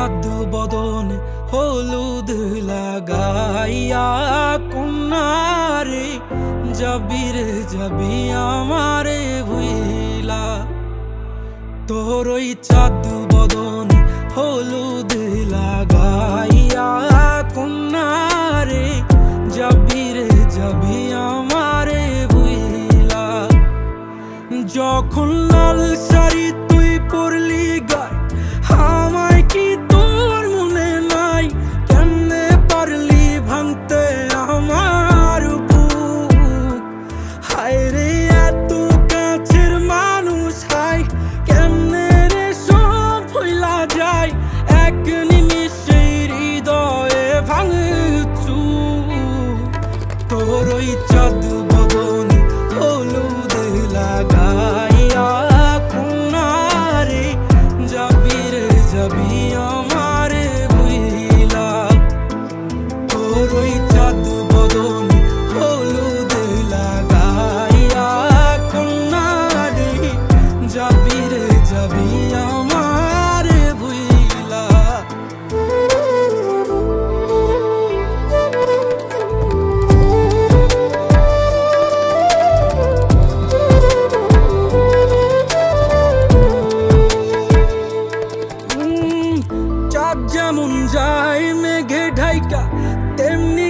চাঁদ বদন হলুদ লাগাইয়া কন্যারে যাবি রে যাবি আমারে ভুইলা। তোর ওই চাঁদ বদন হলুদ লাগাইয়া কন্যারে যাবি রে যাবি আমারে ভুইলা। যখন লাল শাড়ি তুই পরলি গায় আমায় কি তোর মনে নাই? কেমনে পারলি ভাঙতে আমার বুক? হায় রে এত কাছের মানুষ, হায় কেমনে রে সব ভুইলা যায় এক নিমিষে হৃদয়ে ভাঙচু। তোর ওই চাঁদ বদন হলুদ লাগাইয়া কন্যারে যাবি রে যাবি আমারে ভুইলা। তোর ওই চাঁদ বদন হলুদ লাগাইয়া কন্যারে যাবি রে যাবি আমারে ভুইলা। চাঁদ যেমন যায় মেঘে ঢাইকা তেমনি